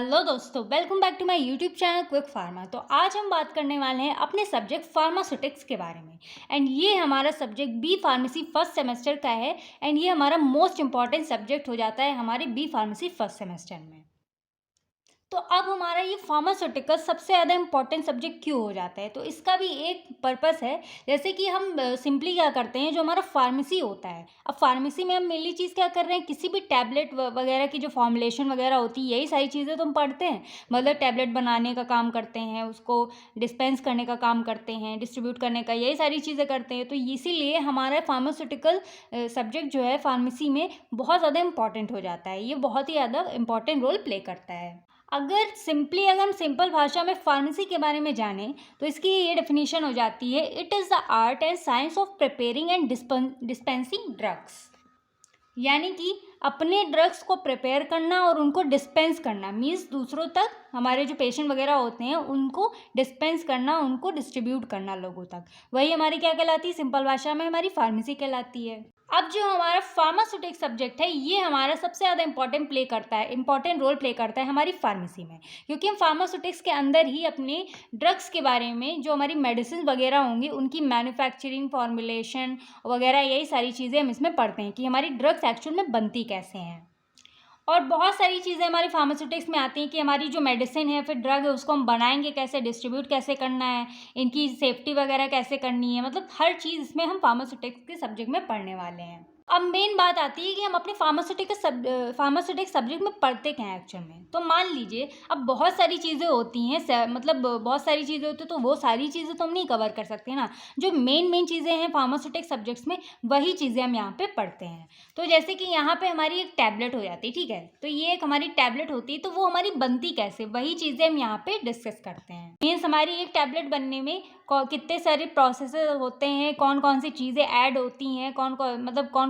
Hello दोस्तों, welcome back to my YouTube channel Quick Pharma. तो आज हम बात करने वाले हैं अपने सब्जेक्ट फार्मास्यूटिक्स के बारे में। एंड ये हमारा subject B pharmacy first semester का है। एंड ये हमारा मोस्ट इंपॉर्टेंट सब्जेक्ट हो जाता है हमारे बी फार्मेसी फर्स्ट सेमेस्टर में। तो अब हमारा ये फार्मास्यूटिकल सबसे ज़्यादा इंपॉर्टेंट सब्जेक्ट क्यों हो जाता है, तो इसका भी एक पर्पस है। जैसे कि हम सिंपली क्या करते हैं, जो हमारा फार्मेसी होता है, अब फार्मेसी में हम मेनली चीज़ क्या कर रहे हैं, किसी भी टैबलेट वगैरह की जो फॉर्मुलेशन वगैरह होती है, यही सारी चीज़ें तो हम पढ़ते हैं। मतलब टैबलेट बनाने का काम करते हैं, उसको डिस्पेंस करने का काम करते हैं, डिस्ट्रीब्यूट करने का, यही सारी चीज़ें करते हैं। तो इसीलिए हमारा फार्मास्यूटिकल सब्जेक्ट जो है फार्मेसी में बहुत ज़्यादा इंपॉर्टेंट हो जाता है। ये बहुत ही ज़्यादा इंपॉर्टेंट रोल प्ले करता है। अगर हम सिंपल भाषा में फार्मेसी के बारे में जानें तो इसकी ये डेफिनेशन हो जाती है, it is the art and science of preparing and dispensing drugs. यानी कि अपने ड्रग्स को प्रिपेयर करना और उनको डिस्पेंस करना, मीन्स दूसरों तक, हमारे जो पेशेंट वगैरह होते हैं उनको डिस्पेंस करना, उनको डिस्ट्रीब्यूट करना लोगों तक। वही हमारी क्या कहलाती है, सिंपल भाषा में हमारी फार्मेसी कहलाती है। अब जो हमारा फार्मास्यूटिक सब्जेक्ट है, ये हमारा सबसे ज़्यादा इंपॉर्टेंट रोल प्ले करता है हमारी फार्मेसी में, क्योंकि हम फार्मास्यूटिक्स के अंदर ही अपने ड्रग्स के बारे में, जो हमारी मेडिसिन वगैरह होंगी, उनकी मैन्युफैक्चरिंग, फॉर्मुलेशन वगैरह, यही सारी चीज़ें हम इसमें पढ़ते हैं कि हमारी ड्रग्स एक्चुअल में बनती कैसे हैं। और बहुत सारी चीज़ें हमारी फार्मास्यूटिक्स में आती हैं कि हमारी जो मेडिसिन है, फिर ड्रग है, उसको हम बनाएंगे कैसे, डिस्ट्रीब्यूट कैसे करना है, इनकी सेफ्टी वगैरह कैसे करनी है, मतलब हर चीज़ इसमें हम फार्मास्यूटिक्स के सब्जेक्ट में पढ़ने वाले हैं। अब मेन बात आती है कि हम अपने फार्मास्यूटिक सब्जेक्ट में पढ़ते क्या हैं एक्चुअल में। तो मान लीजिए, अब बहुत सारी चीज़ें होती हैं, मतलब बहुत सारी चीज़ें होती हैं, तो वो सारी चीज़ें तो हम नहीं कवर कर सकते ना। जो मेन चीज़ें हैं फार्मास्यूटिक सब्जेक्ट्स में, वही चीज़ें हम यहाँ पे पढ़ते हैं। तो जैसे कि यहाँ पे हमारी एक टैबलेट हो जाती है, ठीक है, तो ये एक हमारी टैबलेट होती है, तो वो हमारी बनती कैसे, वही चीज़ें हम यहाँ पे डिस्कस करते हैं। मीन्स हमारी एक टैबलेट बनने में कितने सारे प्रोसेसेस होते हैं, कौन कौन सी चीज़ें ऐड होती हैं, कौन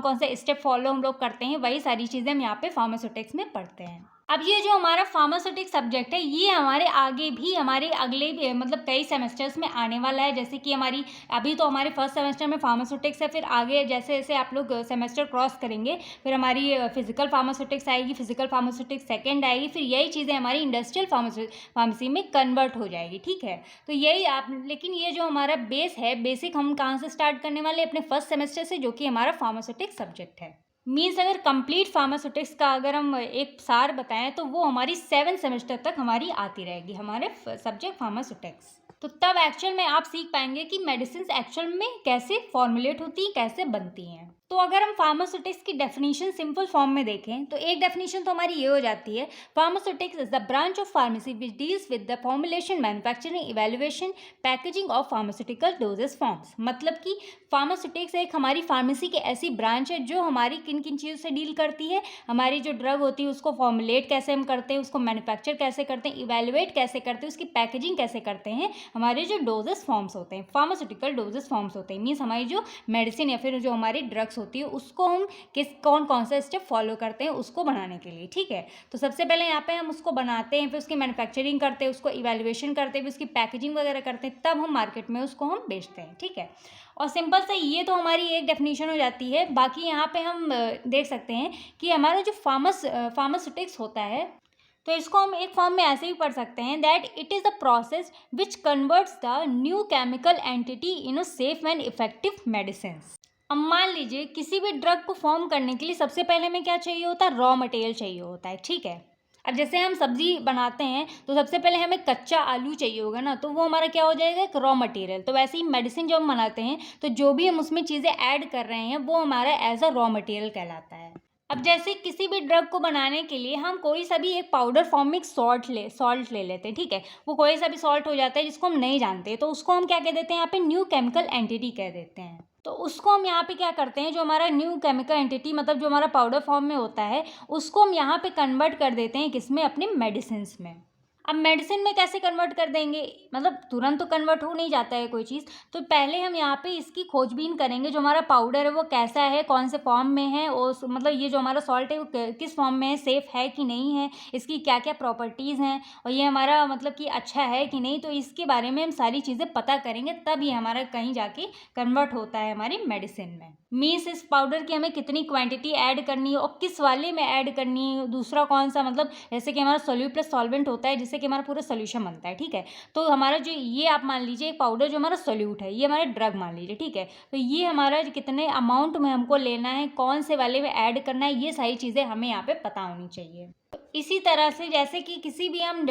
कौन से स्टेप फॉलो हम लोग करते हैं, वही सारी चीज़ें हम यहाँ पे फार्मास्यूटिक्स में पढ़ते हैं। अब ये जो हमारा फार्मास्यूटिक सब्जेक्ट है, ये हमारे आगे भी, हमारे अगले भी, मतलब कई सेमेस्टर्स में आने वाला है। जैसे कि अभी तो हमारे फर्स्ट सेमेस्टर में फार्मास्यूटिक्स है, फिर आगे जैसे जैसे आप लोग सेमेस्टर क्रॉस करेंगे, फिर हमारी फिजिकल फार्मास्यूटिक्स आएगी, फिजिकल फार्मास्यूटिक्स सेकेंड आएगी, फिर यही चीज़ें हमारी इंडस्ट्रियल फार्मेसी में कन्वर्ट हो जाएगी, ठीक है। तो यही लेकिन ये जो हमारा बेस है, बेसिक हम कहाँ से स्टार्ट करने वाले, अपने फर्स्ट सेमेस्टर से, जो कि हमारा फार्मास्यूटिक सब्जेक्ट है। मीन्स अगर कंप्लीट फार्मास्यूटिक्स का अगर हम एक सार बताएं, तो वो हमारी 7 सेमेस्टर तक हमारी आती रहेगी, हमारे सब्जेक्ट फार्मास्यूटिक्स। तो तब एक्चुअल में आप सीख पाएंगे कि मेडिसिन एक्चुअल में कैसे फॉर्मुलेट होती हैं, कैसे बनती हैं। तो अगर हम फार्मास्यूटिक्स की डेफिनेशन सिंपल फॉर्म में देखें, तो एक डेफिनेशन तो हमारी ये हो जाती है, pharmaceutics is the branch of pharmacy which deals with the formulation, manufacturing, evaluation, packaging of pharmaceutical doses forms. मतलब कि फार्मास्यूटिक्स एक हमारी फार्मेसी की ऐसी ब्रांच है जो हमारी किन किन चीज़ों से डील करती है, हमारी जो ड्रग होती है उसको फॉर्मुलेट कैसे हम करते हैं, उसको मैन्युफैक्चर कैसे करते हैं, इवैल्यूएट कैसे करते हैं, उसकी पैकेजिंग कैसे करते हैं, हमारे जो डोजेस फॉर्म्स होते हैं, फार्मास्यूटिकल डोजेस फॉर्म्स होते हैं, मीन्स हमारी जो मेडिसिन या फिर जो हमारी ड्रग्स होती है, उसको हम कौन कौन सा स्टेप फॉलो करते हैं उसको बनाने के लिए, ठीक है। तो सबसे पहले यहाँ पे हम उसको बनाते हैं, फिर उसकी मैन्युफैक्चरिंग करते हैं, उसको इवैल्यूएशन करते हैं, फिर उसकी पैकेजिंग वगैरह करते हैं, तब हम मार्केट में उसको हम बेचते हैं, ठीक है। और सिंपल से ये तो हमारी एक डेफिनेशन हो जाती है। बाकी यहाँ पे हम देख सकते हैं कि हमारा जो फार्मास्यूटिक्स होता है, तो इसको हम एक फॉर्म में ऐसे भी पढ़ सकते हैं, that it is the process which converts the new chemical entity in a safe and effective medicine. अब मान लीजिए, किसी भी ड्रग को फॉर्म करने के लिए सबसे पहले हमें क्या चाहिए होता है, रॉ मटेरियल चाहिए होता है, ठीक है। अब जैसे हम सब्जी बनाते हैं, तो सबसे पहले हमें कच्चा आलू चाहिए होगा ना, तो वो हमारा क्या हो जाएगा, एक रॉ मटेरियल। तो वैसे ही मेडिसिन जब हम बनाते हैं, तो जो भी हम उसमें चीज़ें ऐड कर रहे हैं, वो हमारा एज अ रॉ मटेरियल कहलाता है। अब जैसे किसी भी ड्रग को बनाने के लिए हम कोई सा भी एक पाउडर फॉर्म में सॉल्ट ले लेते हैं, ठीक है। वो कोई सा भी सॉल्ट हो जाता है जिसको हम नहीं जानते, तो उसको हम क्या कह देते हैं, यहाँ पे न्यू केमिकल एंटिटी कह देते हैं। तो उसको हम यहाँ पे क्या करते हैं, जो हमारा न्यू केमिकल एंटिटी, मतलब जो हमारा पाउडर फॉर्म में होता है, उसको हम यहाँ पे कन्वर्ट कर देते हैं, किसमें, अपने मेडिसिन्स में। अब मेडिसिन में कैसे कन्वर्ट कर देंगे, मतलब तुरंत तो कन्वर्ट हो नहीं जाता है कोई चीज़, तो पहले हम यहाँ पे इसकी खोजबीन करेंगे, जो हमारा पाउडर है वो कैसा है, कौन से फॉर्म में है, और मतलब ये जो हमारा सॉल्ट है वो किस फॉर्म में है, सेफ़ है कि नहीं है, इसकी क्या क्या प्रॉपर्टीज़ हैं, और ये हमारा मतलब कि अच्छा है कि नहीं, तो इसके बारे में हम सारी चीज़ें पता करेंगे, तब ये हमारा कहीं जाके कन्वर्ट होता है हमारी मेडिसिन में। मीन्स इस पाउडर की हमें कितनी क्वांटिटी ऐड करनी है और किस वाले में ऐड करनी है, दूसरा कौन सा, मतलब जैसे कि हमारा सोल्यूट प्लस सॉल्वेंट होता है जिससे कि हमारा पूरा सोल्यूशन बनता है, ठीक है। तो हमारा जो ये आप मान लीजिए एक पाउडर जो हमारा सोल्यूट है, ये हमारा ड्रग मान लीजिए, ठीक है। तो ये हमारा कितने अमाउंट में हमको लेना है, कौन से वाले में ऐड करना है, ये सारी चीज़ें हमें यहाँ पे पता होनी चाहिए। तो इसी तरह से जैसे कि किसी भी हम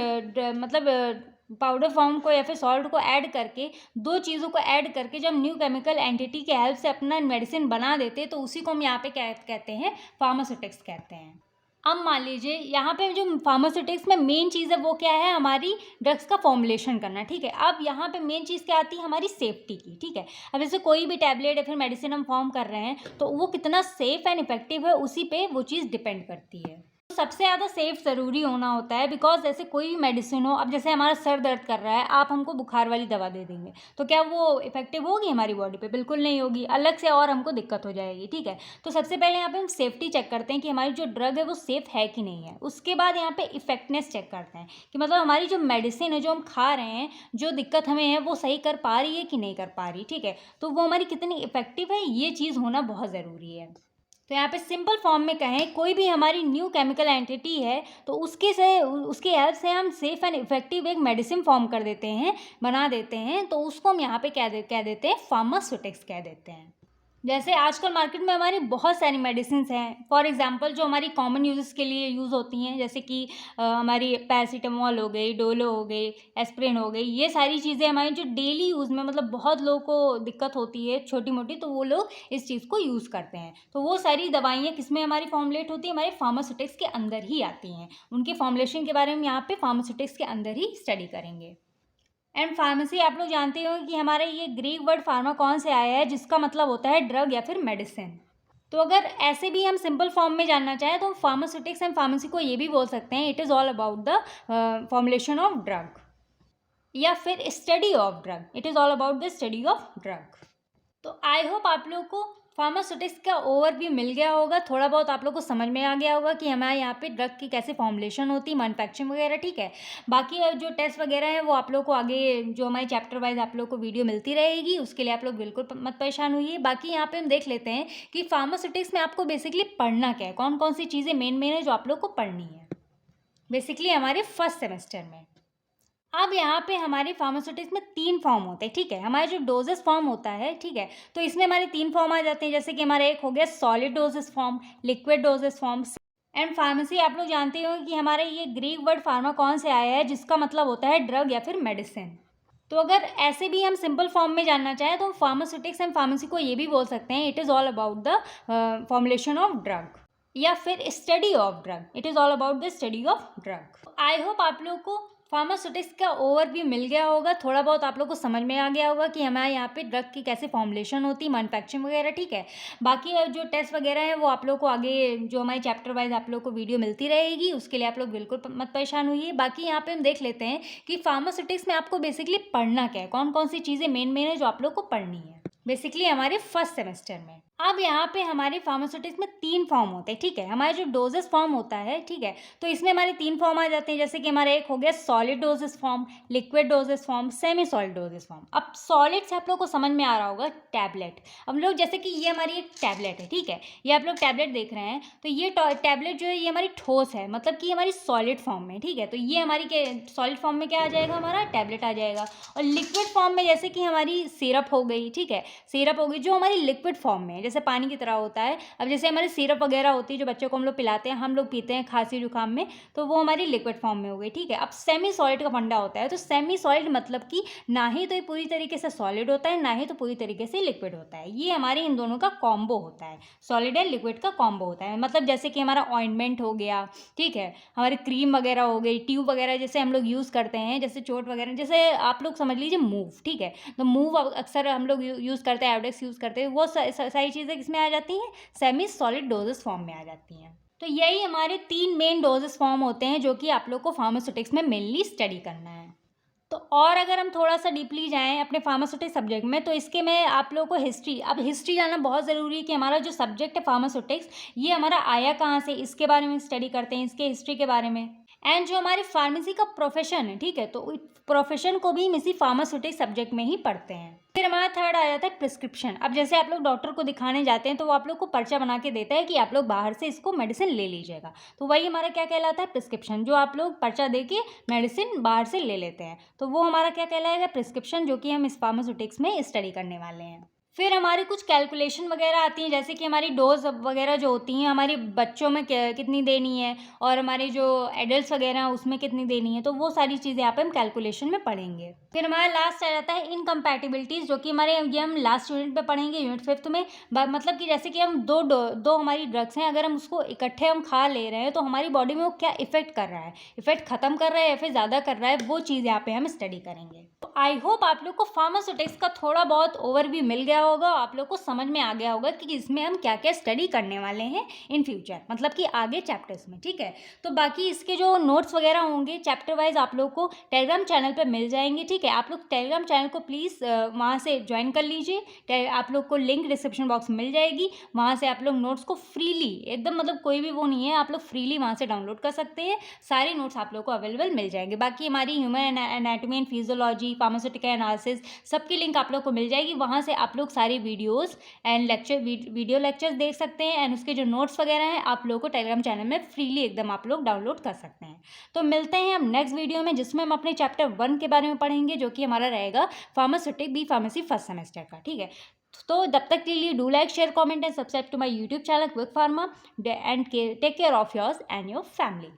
मतलब पाउडर फॉर्म को या फिर सॉल्ट को ऐड करके, दो चीज़ों को ऐड करके जब न्यू केमिकल एंटिटी के हेल्प से अपना मेडिसिन बना देते हैं, तो उसी को हम यहाँ पे क्या कहते हैं, फार्मास्यूटिक्स कहते हैं। अब मान लीजिए यहाँ पे जो फार्मास्यूटिक्स में मेन चीज़ है वो क्या है, हमारी ड्रग्स का फॉर्मुलेशन करना, ठीक है। अब यहाँ पे मेन चीज़ क्या आती है, हमारी सेफ्टी की, ठीक है। अब जैसे कोई भी टैबलेट या फिर मेडिसिन हम फॉर्म कर रहे हैं तो वो कितना सेफ एंड इफेक्टिव है, उसी पे वो चीज़ डिपेंड करती है। सबसे ज़्यादा सेफ ज़रूरी होना होता है, बिकॉज जैसे कोई भी मेडिसिन हो, अब जैसे हमारा सर दर्द कर रहा है, आप हमको बुखार वाली दवा दे देंगे, तो क्या वो इफेक्टिव होगी हमारी बॉडी पे? बिल्कुल नहीं होगी, अलग से और हमको दिक्कत हो जाएगी, ठीक है। तो सबसे पहले यहाँ पे हम सेफ्टी चेक करते हैं कि हमारी जो ड्रग है वो सेफ है कि नहीं है। उसके बाद यहाँ पे इफेक्टनेस चेक करते हैं कि मतलब हमारी जो मेडिसिन है जो हम खा रहे हैं, जो दिक्कत हमें है वो सही कर पा रही है कि नहीं कर पा रही, ठीक है। तो वो हमारी कितनी इफेक्टिव है, ये चीज़ होना बहुत ज़रूरी है। तो यहाँ पे सिंपल फॉर्म में कहें, कोई भी हमारी न्यू केमिकल एंटिटी है तो उसकी हेल्प से हम सेफ एंड इफेक्टिव एक मेडिसिन फॉर्म कर देते हैं, बना देते हैं, तो उसको हम यहाँ पे कह देते हैं फार्मास्यूटिक्स कह देते हैं। जैसे आजकल मार्केट में हमारी बहुत सारी मेडिसिन्स हैं, फॉर एग्जांपल जो हमारी कॉमन यूजेस के लिए यूज़ होती हैं, जैसे कि हमारी पैरासीटामोल हो गई, डोलो हो गई, एस्प्रिन हो गई, ये सारी चीज़ें हमारी जो डेली यूज़ में, मतलब बहुत लोगों को दिक्कत होती है छोटी मोटी, तो वो लोग इस चीज़ को यूज़ करते हैं। तो वो सारी दवाइयाँ किस में हमारी फॉर्मुलेट होती है, हमारे फार्मास्यूटिक्स के अंदर ही आती हैं। उनके फॉर्मुलेशन के बारे में यहाँ पे फार्मास्यूटिक्स के अंदर ही स्टडी करेंगे। एंड फार्मेसी आप लोग जानते हो कि हमारा ये ग्रीक वर्ड फार्मा कौन से आया है, जिसका मतलब होता है ड्रग या फिर मेडिसिन। तो अगर ऐसे भी हम सिंपल फॉर्म में जानना चाहें तो हम फार्मास्यूटिक्स एंड फार्मेसी को ये भी बोल सकते हैं, it is all about the formulation of drug या फिर study of drug, it is all about the study of drug. तो आई होप आप लोग को फार्मास्यूटिक्स का ओवरव्यू मिल गया होगा, थोड़ा बहुत आप लोग को समझ में आ गया होगा कि हमारे यहाँ पे ड्रग की कैसे फॉर्मुलेशन होती है, मैन्युफैक्चरिंग वगैरह, ठीक है। बाकी जो टेस्ट वगैरह है वो आप लोग को आगे जो हमारे चैप्टर वाइज आप लोग को वीडियो मिलती रहेगी, उसके लिए आप लोग बिल्कुल मत परेशान होइए। बाकी यहाँ पे हम देख लेते हैं कि फार्मास्यूटिक्स में आपको बेसिकली पढ़ना क्या है, कौन कौन सी चीज़ें मेन है जो आप लोग को पढ़नी है बेसिकली हमारे फर्स्ट सेमेस्टर में। अब यहाँ पे हमारे फार्मास्यूटिक्स में 3 फॉर्म होते हैं, ठीक है। हमारा जो डोजेस फॉर्म होता है, ठीक है, तो इसमें हमारे 3 फॉर्म आ जाते हैं, जैसे कि हमारा एक हो गया solid doses form, liquid dosage form. And pharmacy आप लोग जानते हो कि हमारे ये ग्रीक वर्ड फार्मा कौन से आया है, जिसका मतलब होता है ड्रग या फिर मेडिसिन। तो अगर ऐसे भी हम सिंपल फॉर्म में जानना चाहें तो हम फार्मास्यूटिक्स एंड फार्मेसी को ये भी बोल सकते हैं, it is all about the formulation of drug या फिर study of drug, it is all about the study of drug. I hope आप लोग को फार्मास्यूटिक्स का ओवरव्यू मिल गया होगा, थोड़ा बहुत आप लोग को समझ में आ गया होगा कि हमारे यहाँ पे ड्रग की कैसे फॉर्मुलेशन होती है, मैन्युफैक्चरिंग वगैरह, ठीक है। बाकी जो टेस्ट वगैरह है वो आप लोग को आगे जो हमारे चैप्टर वाइज आप लोग को वीडियो मिलती रहेगी, उसके लिए आप लोग बिल्कुल मत परेशान होइए। बाकी यहाँ पे हम देख लेते हैं कि फार्मास्यूटिक्स में आपको बेसिकली पढ़ना क्या है, कौन कौन सी चीज़ें मेन है जो आप लोग को पढ़नी है बेसिकली हमारे फर्स्ट सेमेस्टर में। अब यहाँ पे हमारे फार्मास्यूटिक्स में 3 फॉर्म होते हैं, ठीक है। हमारे जो डोजेस फॉर्म होता है, ठीक है, तो इसमें हमारे 3 फॉर्म आ जाते हैं, जैसे कि हमारा एक हो गया solid doses form, liquid dosage form, semi solid doses form. अब सॉलिड से आप लोग को समझ में आ रहा होगा टैबलेट। अब लोग जैसे कि ये हमारी एक टैबलेट है, ठीक है, ये आप लोग टैबलेट देख रहे हैं, तो ये टैबलेट जो है ये हमारी ठोस है, मतलब कि हमारी सॉलिड फॉर्म में, ठीक है। तो ये हमारी सॉलिड फॉर्म में क्या आ जाएगा, हमारा टैबलेट आ जाएगा। और लिक्विड फॉर्म में जैसे कि हमारी सिरप हो गई, ठीक है, सिरप हो गई जो हमारी लिक्विड फॉर्म में है, जैसे पानी की तरह होता है। अब जैसे हमारी सिरप वगैरह होती है जो बच्चों को हम लोग पिलाते हैं, हम लोग पीते हैं खांसी जुकाम में, तो वो हमारी लिक्विड फॉर्म में हो गई, ठीक है। अब सेमी सॉलिड का फंडा होता है, तो सेमी सॉलिड मतलब कि ना ही तो ये पूरी तरीके से सॉलिड होता है, ना ही तो पूरी तरीके से लिक्विड होता है। ये हमारे इन दोनों का कॉम्बो होता है, सॉलिड एंड लिक्विड का कॉम्बो होता है। मतलब जैसे कि हमारा ऑइंटमेंट हो गया, ठीक है, हमारी क्रीम वगैरह हो गई, ट्यूब वगैरह जैसे हम लोग यूज़ करते हैं, जैसे चोट वगैरह, जैसे आप लोग समझ लीजिए मूव, ठीक है। तो मूव अक्सर हम लोग यूज़ करते हैं, एवडेक्स यूज़ करते हैं, वो सारी चीज़ें किसमें आ जाती हैं, सेमी सॉलिड डोजेस फॉर्म में आ जाती हैं। तो यही हमारे 3 मेन डोजेस फॉर्म होते हैं जो कि आप लोग को फार्मास्यूटिक्स में मेनली स्टडी करना है। तो और अगर हम थोड़ा सा डीपली जाएं अपने फार्मास्यूटिक्स सब्जेक्ट में, तो इसके में आप लोगों को हिस्ट्री, अब हिस्ट्री जानना बहुत ज़रूरी है कि हमारा जो सब्जेक्ट है फार्मास्यूटिक्स, ये हमारा आया कहाँ से, इसके बारे में स्टडी करते हैं, इसके हिस्ट्री के बारे में। एंड जो हमारी फार्मेसी का प्रोफेशन है, ठीक है, तो प्रोफेशन को भी हम इसी फार्मास्यूटिक सब्जेक्ट में ही पढ़ते हैं। फिर हमारा थर्ड आ जाता है प्रिस्क्रिप्शन। अब जैसे आप लोग डॉक्टर को दिखाने जाते हैं तो वो आप लोग को पर्चा बना के देता है कि आप लोग बाहर से इसको मेडिसिन ले लीजिएगा, तो वही हमारा क्या कहलाता है, प्रिस्क्रिप्शन। जो आप लोग पर्चा दे के मेडिसिन बाहर से ले लेते हैं तो वो हमारा क्या कहलाएगा, प्रिस्क्रिप्शन, जो कि हम इस फार्मास्यूटिक्स में स्टडी करने वाले हैं। फिर हमारी कुछ कैलकुलेशन वगैरह आती हैं, जैसे कि हमारी डोज वगैरह जो होती हैं, हमारी बच्चों में कितनी देनी है और हमारे जो एडल्ट्स वगैरह हैं उसमें कितनी देनी है, तो वो सारी चीज़ें यहाँ पे हम कैलकुलेशन में पढ़ेंगे। फिर हमारा लास्ट आ जाता है इनकम्पैटिबिलिटीज़, जो कि हमारे ये हम लास्ट यूनिट पे पढ़ेंगे, यूनिट 5 में। मतलब कि जैसे कि हम दो हमारी ड्रग्स हैं, अगर हम उसको इकट्ठे हम खा ले रहे हैं तो हमारी बॉडी में वो क्या इफेक्ट कर रहा है, इफेक्ट ख़त्म कर रहा है या फिर ज़्यादा कर रहा है, वो चीज़ यहाँ पे हम स्टडी करेंगे। तो आई होप आप लोग को फार्मास्यूटिक्स का थोड़ा बहुत ओवरव्यू मिल गया होगा, आप लोग को समझ में आ गया होगा कि इसमें हम क्या क्या स्टडी करने वाले हैं इन फ्यूचर, मतलब कि आगे चैप्टर्स में, ठीक है। तो बाकी इसके जो नोट्स वगैरह होंगे चैप्टर वाइज आप लोग को टेलीग्राम चैनल पे मिल जाएंगे, ठीक है। आप लोग टेलीग्राम चैनल को प्लीज़ वहाँ से ज्वाइन कर लीजिए, आप लोग को लिंक डिस्क्रिप्शन बॉक्स में मिल जाएगी, वहाँ से आप लोग नोट्स को फ्रीली एकदम, मतलब कोई भी वो नहीं है, आप लोग फ्रीली वहाँ से डाउनलोड कर सकते हैं, सारे नोट्स आप लोग को अवेलेबल मिल जाएंगे। बाकी हमारी human anatomy and physiology, pharmaceutical analysis, सबकी लिंक आप लोग को मिल जाएगी, वहाँ से आप लोग सारे videos and lecture video lectures देख सकते हैं, एंड उसके जो नोट्स वगैरह हैं आप लोगों को टेलीग्राम चैनल में फ्रीली एकदम आप लोग डाउनलोड कर सकते हैं। तो मिलते हैं हम नेक्स्ट वीडियो में, जिसमें हम अपने चैप्टर 1 के बारे में पढ़ेंगे, जो कि हमारा रहेगा pharmaceutic B pharmacy first semester का, ठीक है। तो तब तक के लिए do like, share, comment and subscribe to my YouTube channel Quick Pharma, and take care of yours and your family.